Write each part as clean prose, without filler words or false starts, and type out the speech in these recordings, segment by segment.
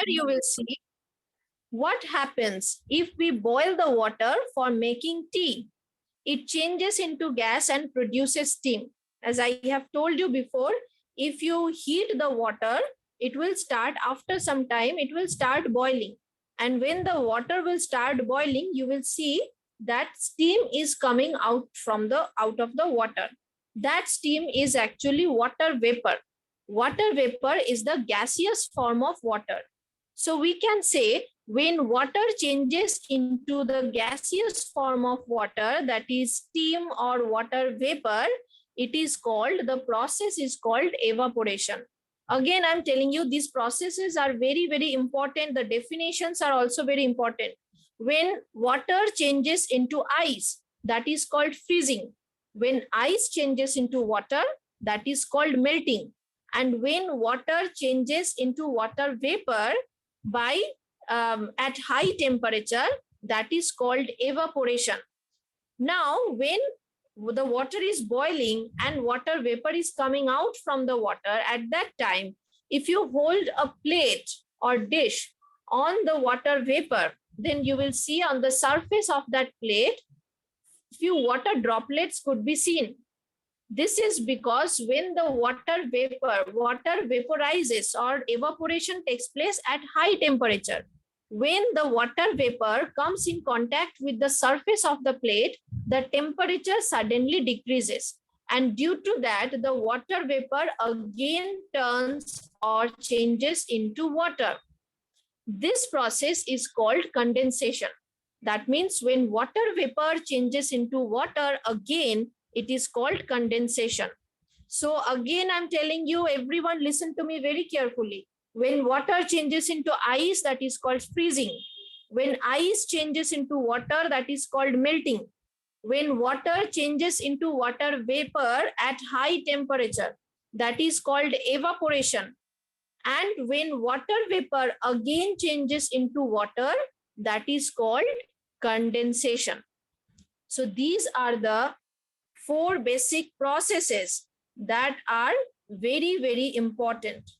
you will see what happens if we boil the water for making tea. It changes into gas and produces steam. As I have told you before, if you heat the water, it will start after some time, it will start boiling. And when the water will start boiling, you will see that steam is coming out of the water. That steam is actually water vapor. Water vapor is the gaseous form of water. So we can say when water changes into the gaseous form of water, that is steam or water vapor, the process is called evaporation. Again, I'm telling you, these processes are very, very important. The definitions are also very important. When water changes into ice, that is called freezing. When ice changes into water, that is called melting. And when water changes into water vapor at high temperature, that is called evaporation. Now, when the water is boiling and water vapor is coming out from the water, at that time, if you hold a plate or dish on the water vapor, then you will see on the surface of that plate, few water droplets could be seen. This is because when the water vaporizes or evaporation takes place at high temperature. When the water vapor comes in contact with the surface of the plate, the temperature suddenly decreases. And due to that, the water vapor again turns or changes into water. This process is called condensation. That means when water vapor changes into water again, it is called condensation. So again, I'm telling you, everyone listen to me very carefully. When water changes into ice, that is called freezing. When ice changes into water, that is called melting. When water changes into water vapor at high temperature, that is called evaporation. And when water vapor again changes into water, that is called condensation. So these are the 4 basic processes that are very, very important.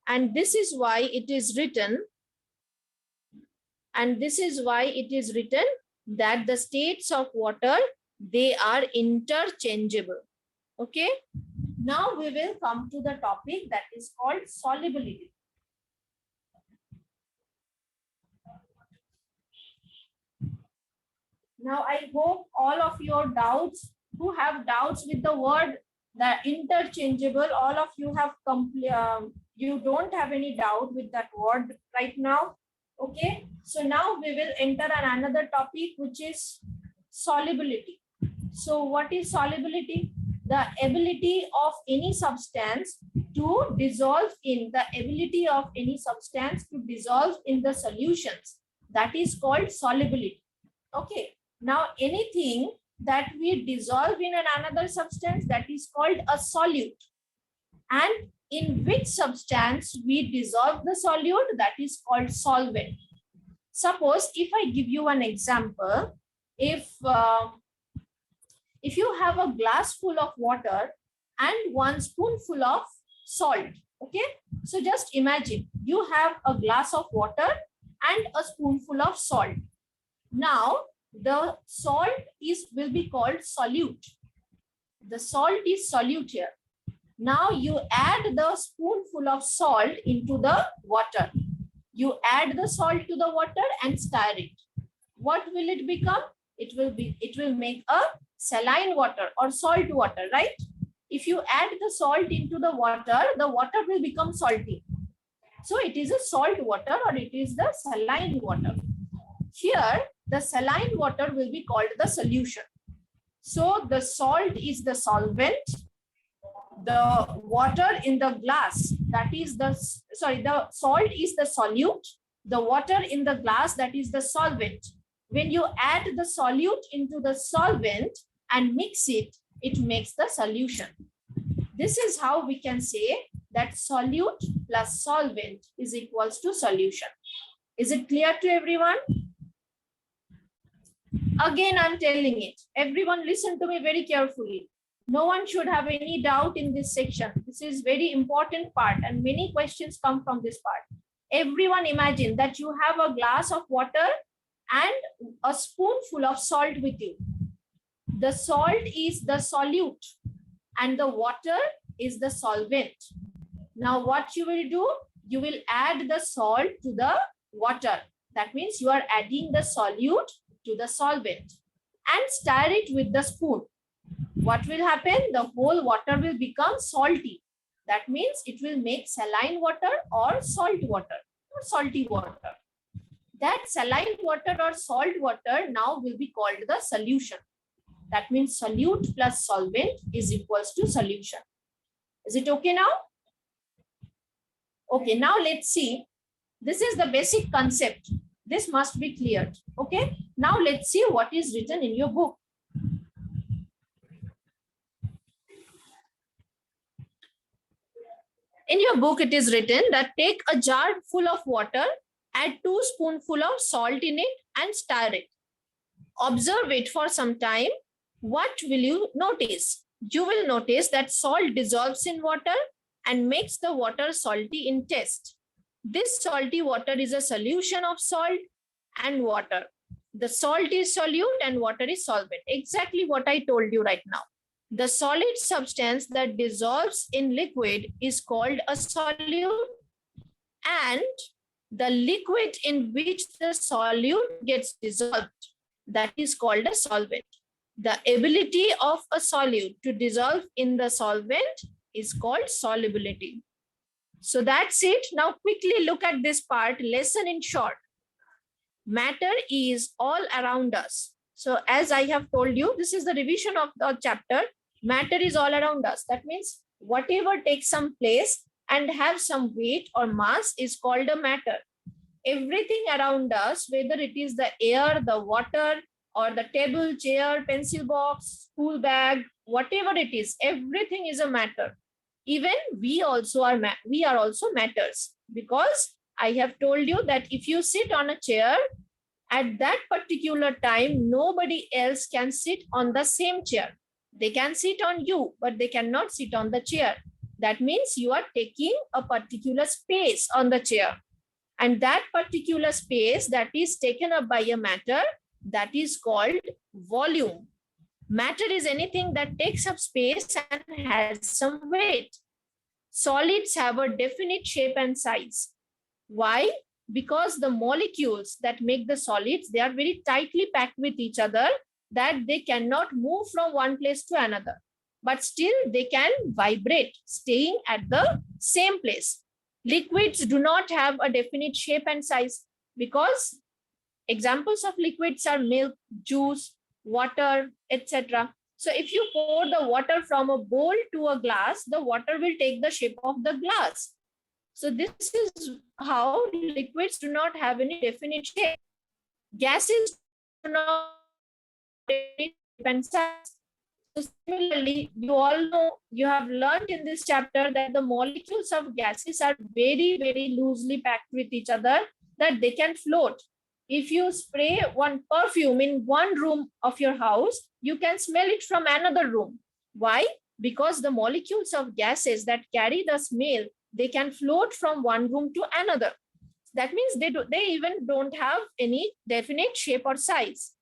And this is why it is written, that the states of water, they are interchangeable. Okay. Now we will come to the topic that is called solubility. Now I hope all of your doubts, who have doubts with the word the interchangeable, all of you have you don't have any doubt with that word right now. Okay, so now we will enter another topic, which is solubility. So what is solubility? The ability of any substance to dissolve in the solutions. That is called solubility. Okay. Now, anything that we dissolve in another substance, that is called a solute. And in which substance we dissolve the solute, that is called solvent. Suppose if I give you an example, if you have a glass full of water and 1 spoonful of salt, okay? So just imagine you have a glass of water and a spoonful of salt. Now, the salt will be called solute. The salt is solute here. Now you add the spoonful of salt into the water. You add the salt to the water and stir it. What will it become? It will make a saline water or salt water, right? If you add the salt into the water will become salty. So it is a salt water or it is the saline water. Here, the saline water will be called the solution. So the salt is the solvent. The water in the glass, the salt is the solute. The water in the glass, that is the solvent. When you add the solute into the solvent and mix it, it makes the solution. This is how we can say that solute plus solvent is equals to solution. Is it clear to everyone? Again, I'm telling it. Everyone listen to me very carefully. No one should have any doubt in this section. This is very important part and many questions come from this part. Everyone imagine that you have a glass of water and a spoonful of salt with you. The salt is the solute and the water is the solvent. Now what you will do? You will add the salt to the water. That means you are adding the solute to the solvent and stir it with the spoon. What will happen? The whole water will become salty. That means it will make saline water or salt water or salty water. That saline water or salt water now will be called the solution. That means solute plus solvent is equals to solution. Is it okay now? Okay, now let's see. This is the basic concept. This must be cleared. Okay, now let's see what is written in your book. In your book, it is written that take a jar full of water, add 2 spoonfuls of salt in it and stir it. Observe it for some time. What will you notice? You will notice that salt dissolves in water and makes the water salty in taste. This salty water is a solution of salt and water. The salt is solute and water is solvent. Exactly what I told you right now. The solid substance that dissolves in liquid is called a solute, and the liquid in which the solute gets dissolved, that is called a solvent. The ability of a solute to dissolve in the solvent is called solubility. So that's it. Now quickly look at this part, lesson in short. Matter is all around us. So as I have told you, this is the revision of the chapter. Matter is all around us. That means whatever takes some place and have some weight or mass is called a matter. Everything around us, whether it is the air, the water, or the table, chair, pencil box, school bag, whatever it is, everything is a matter. Even we also are matters, because I have told you that if you sit on a chair, at that particular time, nobody else can sit on the same chair. They can sit on you, but they cannot sit on the chair. That means you are taking a particular space on the chair. And that particular space that is taken up by a matter, that is called volume. Matter is anything that takes up space and has some weight. Solids have a definite shape and size. Why? Because the molecules that make the solids, they are very tightly packed with each other, that they cannot move from one place to another, but still they can vibrate, staying at the same place. Liquids do not have a definite shape and size, because examples of liquids are milk, juice, water, etc. So if you pour the water from a bowl to a glass, the water will take the shape of the glass. So this is how liquids do not have any definite shape. Gases do not and size. So similarly, you all know, you have learned in this chapter that the molecules of gases are very, very loosely packed with each other, that they can float. If you spray one perfume in one room of your house, you can smell it from another room. Why? Because the molecules of gases that carry the smell, they can float from one room to another. That means they even don't have any definite shape or size.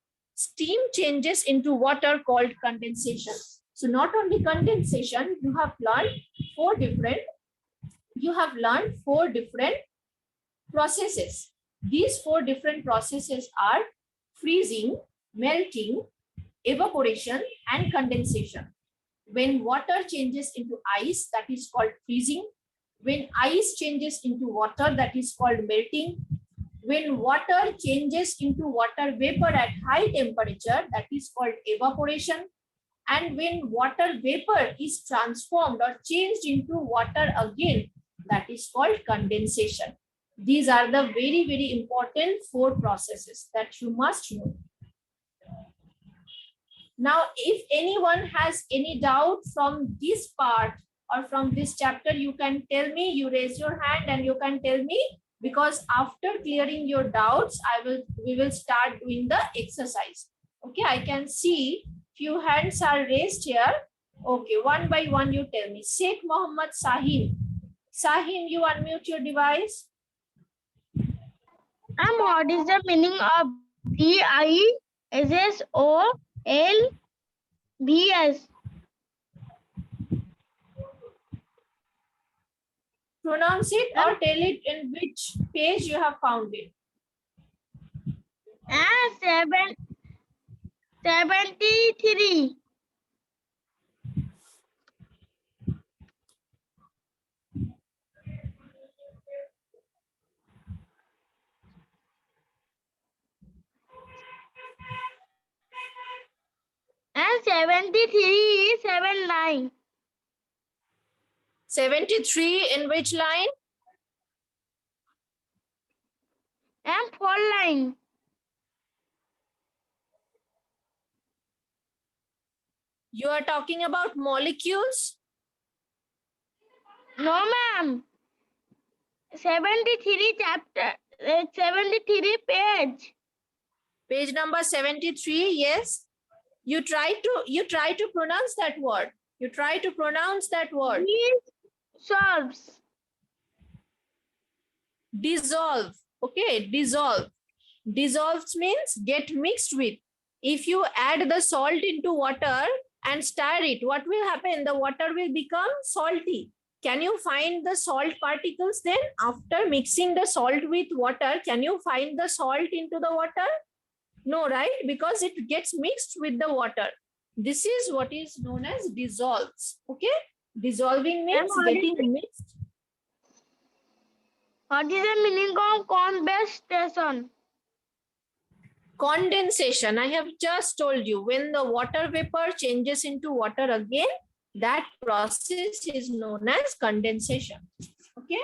Steam changes into water called condensation. So not only condensation, you have learned four different processes. These 4 different processes are freezing, melting, evaporation, and condensation. When water changes into ice, that is called freezing. When ice changes into water, that is called melting. When water changes into water vapor at high temperature, that is called evaporation. And when water vapor is transformed or changed into water again, that is called condensation. These are the very, very important 4 processes that you must know. Now, if anyone has any doubt from this part or from this chapter, you can tell me, you raise your hand and you can tell me, because after clearing your doubts, we will start doing the exercise. Okay, I can see few hands are raised here. Okay, one by one you tell me. Sheikh Mohammed Sahim. Sahim, you unmute your device. What is the meaning of DISSOLVS? Pronounce it or tell it in which page you have found it. 73. And 73 is 7 line. 73 in which line? And 4 line. You are talking about molecules? No, ma'am. 73 chapter. 73 page. Page number 73, yes. You try to pronounce that word. You try to pronounce that word. Solves. Dissolve. Okay, dissolve. Dissolves means get mixed with. If you add the salt into water and stir it, what will happen? The water will become salty. Can you find the salt particles then? After mixing the salt with water, can you find the salt into the water? No, right? Because it gets mixed with the water. This is what is known as dissolves. Okay? Dissolving means getting mixed. What is the meaning of condensation? Condensation, I have just told you, when the water vapor changes into water again, that process is known as condensation. Okay?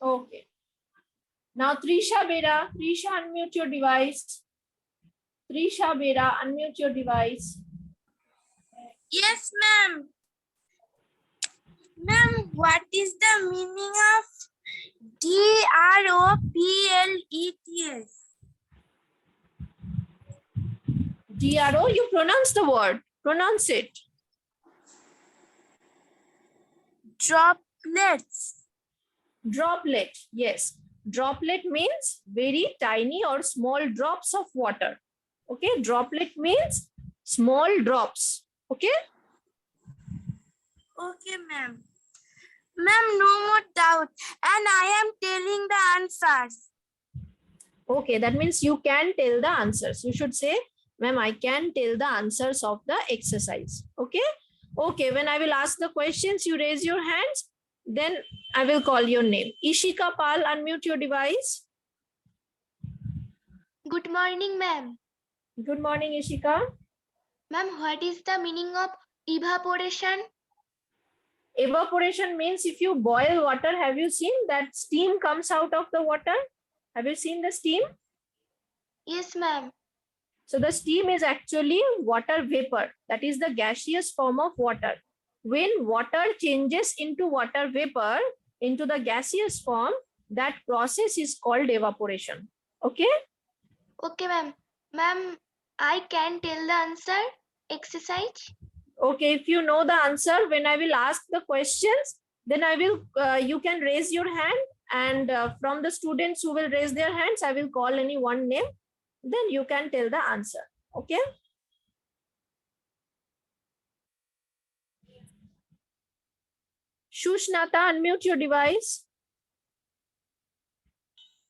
Okay. Now, Trisha Bera, Trisha, unmute your device. Trisha Bera, unmute your device. Yes, ma'am. Ma'am, what is the meaning of DROPLETS? DRO, you pronounce the word. Pronounce it. Droplets. Droplet, yes. Droplet means very tiny or small drops of water. Okay, droplet means small drops. Okay. Okay, ma'am. Ma'am, no more doubt. And I am telling the answers. Okay, that means you can tell the answers. You should say, ma'am, I can tell the answers of the exercise. Okay. Okay, when I will ask the questions, you raise your hands. Then I will call your name. Ishika Pal, unmute your device. Good morning, ma'am. Good morning, Ishika. Ma'am, what is the meaning of evaporation? Evaporation means if you boil water, have you seen that steam comes out of the water? Have you seen the steam? Yes, ma'am. So the steam is actually water vapor. That is the gaseous form of water. When water changes into water vapor, into the gaseous form, that process is called evaporation. Okay? Okay, ma'am. Ma'am, I can tell the answer exercise. Okay, if you know the answer, when I will ask the questions, then I will, you can raise your hand, and from the students who will raise their hands, I will call any one name, then you can tell the answer. Okay? Shushnata, unmute your device.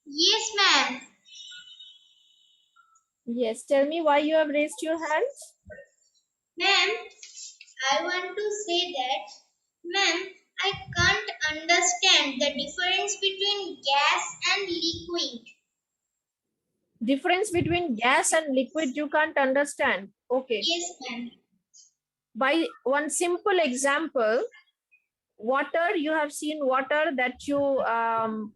Yes, ma'am. Yes, tell me why you have raised your hands. Ma'am, I want to say that, ma'am, I can't understand the difference between gas and liquid. Difference between gas and liquid you can't understand. Okay. Yes, ma'am. By one simple example, water, you have seen water that you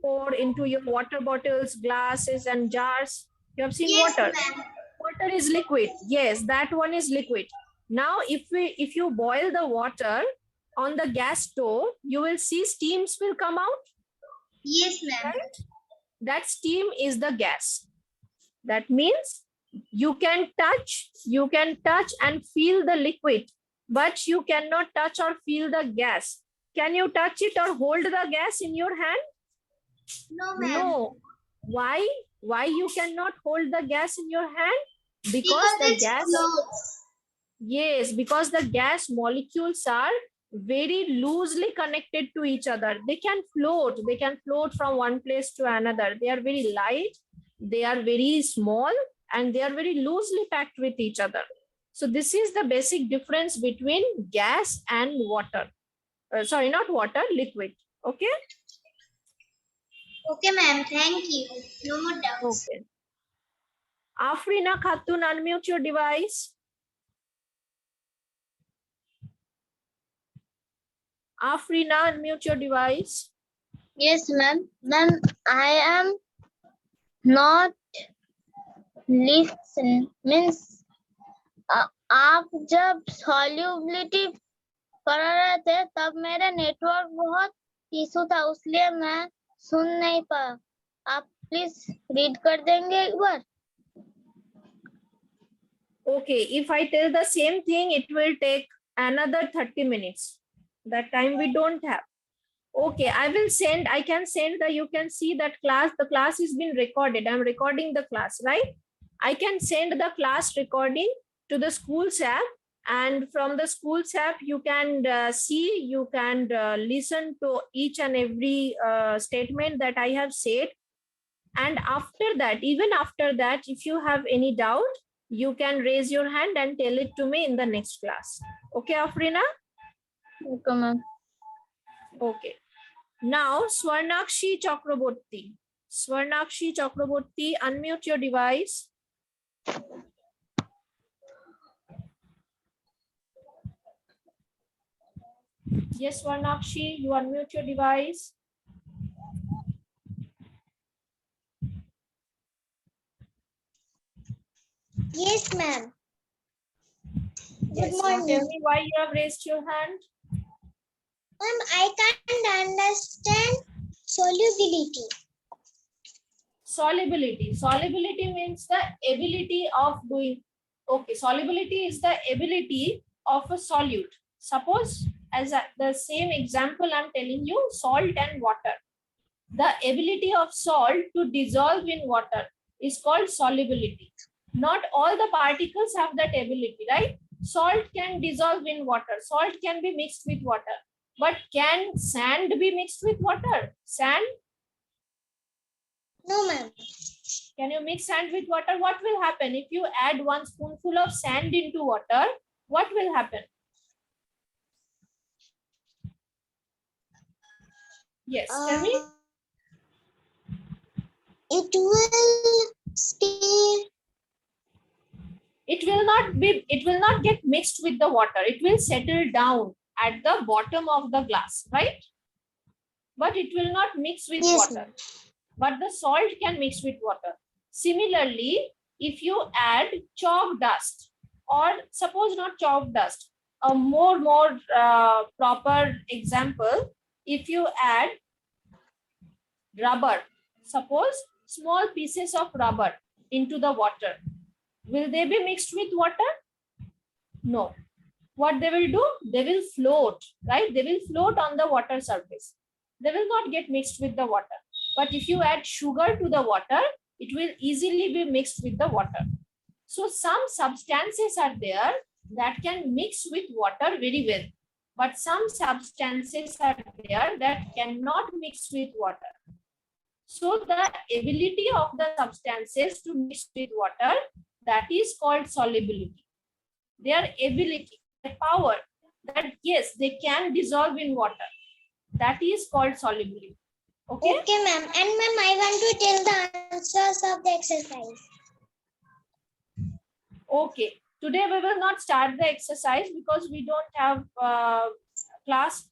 pour into your water bottles, glasses and jars. You have seen Yes, water. ma'am. Water is liquid. Yes, that one is liquid. Now, if you boil the water on the gas stove, you will see steams will come out. Yes, ma'am. Right? That steam is the gas. That means You can touch and feel the liquid, but you cannot touch or feel the gas. Can you touch it or hold the gas in your hand? No, ma'am. No. Why? Why you cannot hold the gas in your hand? Because Because the it's gas, close. yes, because the gas molecules are very loosely connected to each other. They can float from one place to another. They are very light, they are very small, and they are very loosely packed with each other. So this is the basic difference between gas and water. Sorry, not water, liquid. Okay. Okay, ma'am. Thank you. No more doubts. Okay. Afrina Khatun, unmute your device. Afrina, unmute your device. Yes, ma'am. Ma'am, I am not listen. Means आप जब solubility कर रहे थे तब मेरा network बहुत issue था, इसलिए मैं सुन नहीं पाया. आप प्लीज रीड कर देंगे एक बार. Okay, if I tell the same thing, it will take another 30 minutes. That time we don't have. Okay, I can send you can see that class, the class is being recorded. I'm recording the class, right? I can send the class recording to the Schools app, and from the Schools app, you can you can listen to each and every statement that I have said. And after that, even after that, if you have any doubt, you can raise your hand and tell it to me in the next class. Okay, Afrina? Okay, ma'am. Okay. Now, Swarnakshi Chakraborty. Swarnakshi Chakraborty, unmute your device. Yes, Swarnakshi, you unmute your device. Yes, ma'am. Yes, Good now morning. tell me why you have raised your hand. Ma'am, I can't understand solubility. Solubility. Solubility means the ability of doing. Okay, solubility is the ability of a solute. Suppose, as the same example I'm telling you, salt and water. The ability of salt to dissolve in water is called solubility. Not all the particles have that ability, right? Salt can dissolve in water. Salt can be mixed with water. But can sand be mixed with water? Sand? No, ma'am. Can you mix sand with water? What will happen if you add 1 spoonful of sand into water? What will happen? Yes, tell me. It will stay. It will not get mixed with the water. It will settle down at the bottom of the glass, right? But it will not mix with Yes, water. But the salt can mix with water. Similarly, if you add chalk dust, or suppose not chalk dust, a more proper example, if you add rubber, suppose small pieces of rubber into the water, will they be mixed with water? No. What they will do? They will float, right? They will float on the water surface. They will not get mixed with the water. But if you add sugar to the water, it will easily be mixed with the water. So some substances are there that can mix with water very well. But some substances are there that cannot mix with water. So the ability of the substances to mix with water, that is called solubility. Their ability, their power, that yes, they can dissolve in water. That is called solubility. Okay? Okay, ma'am. And ma'am, I want to tell the answers of the exercise. Okay. Today we will not start the exercise because we don't have class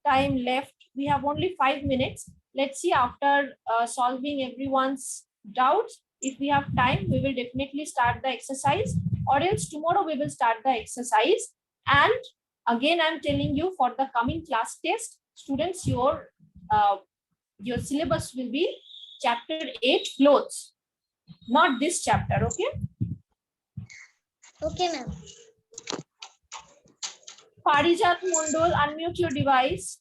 time left. We have only 5 minutes. Let's see, after solving everyone's doubts, if we have time, we will definitely start the exercise, or else tomorrow we will start the exercise. And again, I'm telling you, for the coming class test, students, your syllabus will be chapter 8 clothes, not this chapter. Okay. Okay, ma'am. Parijat Mondol, unmute your device.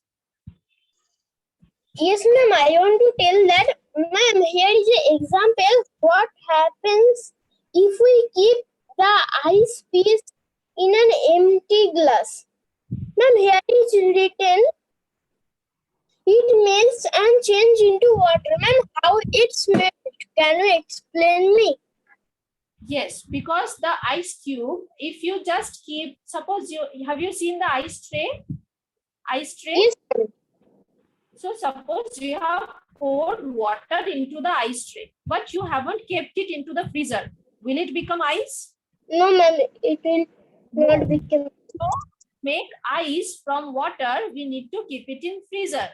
Yes, ma'am. I want to tell that, ma'am, here is an example. What happens if we keep the ice piece in an empty glass? Ma'am, here is written, it melts and change into water. Ma'am, how it's made? Can you explain me? Yes, because the ice cube, if you just keep, suppose have you seen the ice tray? Ice tray? Yes, ma'am. So suppose you have poured water into the ice tray, but you haven't kept it into the freezer. Will it become ice? No, ma'am, it will not become. So make ice from water, we need to keep it in freezer.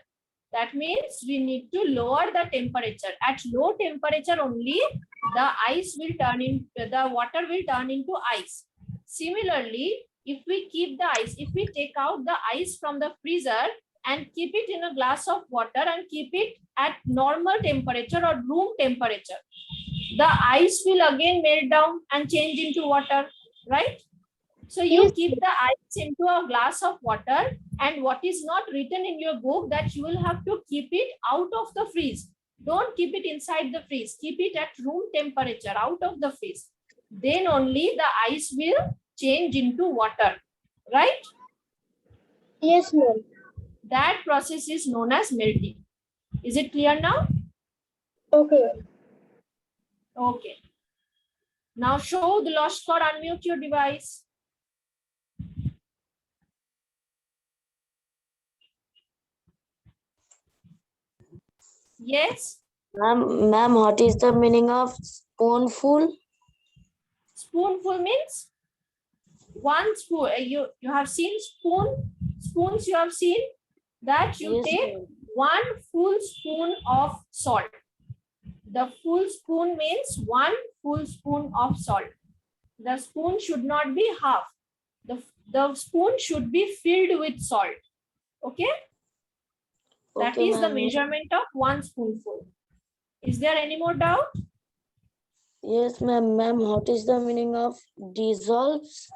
That means we need to lower the temperature. At low temperature only, the ice will turn into, the water will turn into ice. Similarly, if we keep the ice, if we take out the ice from the freezer and keep it in a glass of water and keep it at normal temperature or room temperature, the ice will again melt down and change into water, right? So you keep the ice into a glass of water, and what is not written in your book that you will have to keep it out of the freeze. Don't keep it inside the freeze. Keep it at room temperature, out of the freeze. Then only the ice will change into water, right? Yes, ma'am. That process is known as melting. Is it clear now? Okay. Okay. Now show the lost code, unmute your device. Yes. Ma'am, what is the meaning of spoonful? Spoonful means one spoon. You have seen spoons you have seen, that you Yes, take ma'am. 1 full spoon of salt. The full spoon means 1 full spoon of salt. The spoon should not be half. The spoon should be filled with salt. Okay? That Okay, is the ma'am. measurement of 1 spoonful. Is there any more doubt? Yes, ma'am. Ma'am, what is the meaning of dissolves?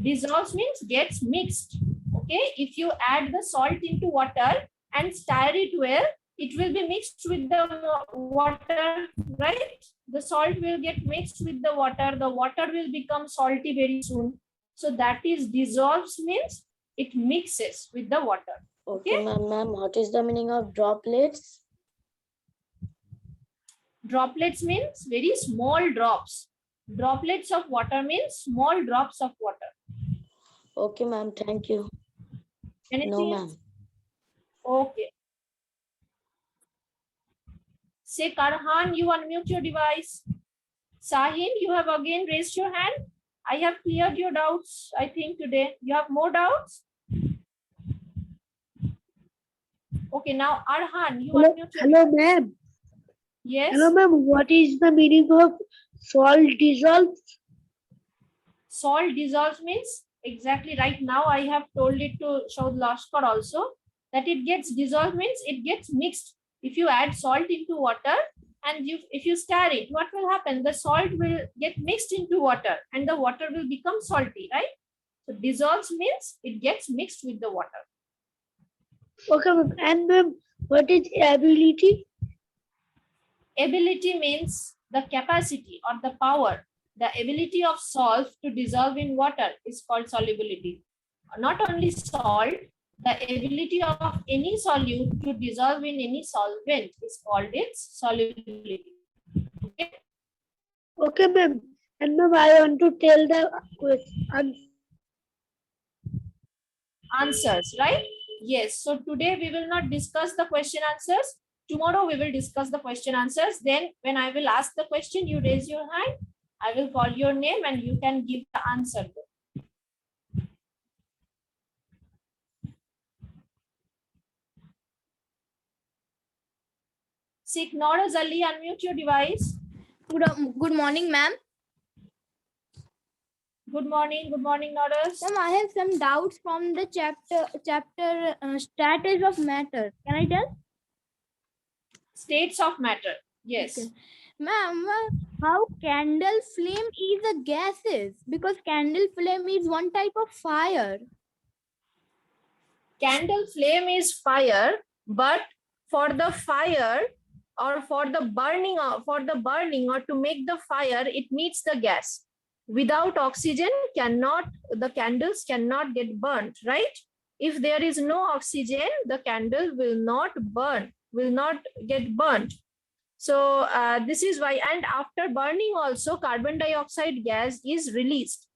Dissolves means gets mixed. Okay, if you add the salt into water and stir it well, it will be mixed with the water, right? The salt will get mixed with the water will become salty very soon. So that is dissolves, means it mixes with the water. Okay, ma'am. Ma'am, what is the meaning of droplets? Droplets means very small drops. Droplets of water means small drops of water. Okay, ma'am. Thank you. Anything No, else? ma'am. Okay. Say Karhan, you unmute your device. Sahin, you have again raised your hand. I have cleared your doubts, I think, today. You have more doubts? Okay, now Arhan, you unmute your Hello, ma'am. Yes. Hello, ma'am. What is the meaning of salt dissolves? Salt dissolves means exactly right now I have told it to show the last code also, that it gets dissolved means it gets mixed. If you add salt into water and if you stir it, what will happen? The salt will get mixed into water and the water will become salty, right? So dissolves means it gets mixed with the water. Okay, ma'am. And ma'am, what is ability? Ability means the capacity or the power. The ability of salt to dissolve in water is called solubility. Not only salt, the ability of any solute to dissolve in any solvent is called its solubility. Okay? Okay, ma'am. And ma'am, I want to tell the Answers, right? Yes. So today we will not discuss the question answers. Tomorrow we will discuss the question answers. Then when I will ask the question, you raise your hand. I will call your name and you can give the answer. Sikh Noraz Ali, unmute your device. Good morning, ma'am. Good morning, Noraz. Ma'am, I have some doubts from the chapter status of matter. Can I tell? States of matter. Yes. Okay. Ma'am, how candle flame is a gases? Because candle flame is one type of fire. Candle flame is fire, but for the fire or for the burning or to make the fire, it needs the gas. Without oxygen, the candles cannot get burnt, right? If there is no oxygen, the candle will not burn, will not get burnt. So this is why, and after burning also carbon dioxide gas is released.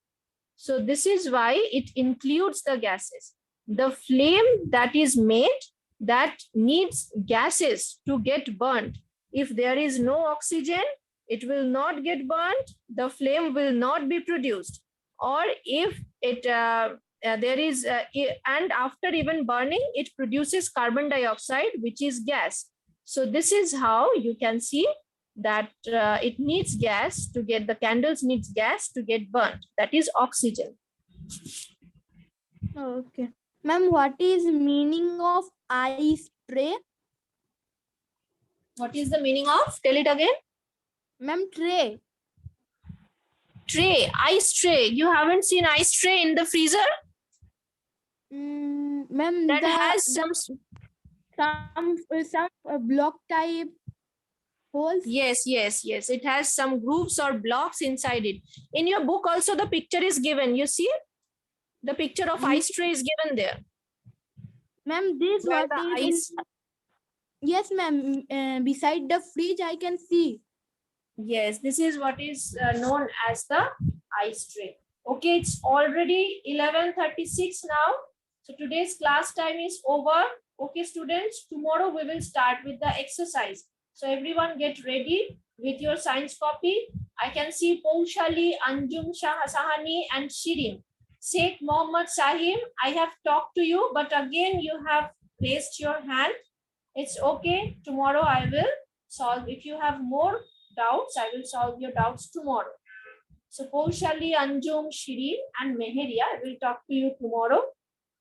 So this is why it includes the gases. The flame that is made, that needs gases to get burnt. If there is no oxygen, it will not get burnt, the flame will not be produced. Or if it there is and after even burning, it produces carbon dioxide, which is gas. So this is how you can see that it needs gas to get, the candles needs gas to get burnt, that is oxygen. Okay. Ma'am, what is meaning of ice tray? What is the meaning of? Tell it again. Ma'am, tray. Tray, ice tray. You haven't seen ice tray in the freezer? Ma'am, That has some block type holes. Yes. It has some grooves or blocks inside it. In your book also the picture is given. You see it? The picture of ice tray is given there. Ma'am, this Where what the is ice. Yes, ma'am. Beside the fridge, I can see. Yes, this is what is known as the ice tray. Okay, it's already 11:36 now. So today's class time is over. Okay, students, tomorrow we will start with the exercise. So everyone get ready with your science copy. I can see Poushali, Anjum, Sahani and Shirin. Sheikh Mohammad Sahim, I have talked to you, but again you have raised your hand. It's okay. Tomorrow I will solve. If you have more doubts, I will solve your doubts tomorrow. So Poushali, Anjum, Shirin and Meheria, I will talk to you tomorrow.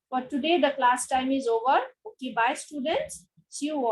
For today, the class time is over. Okay, bye students. See you all.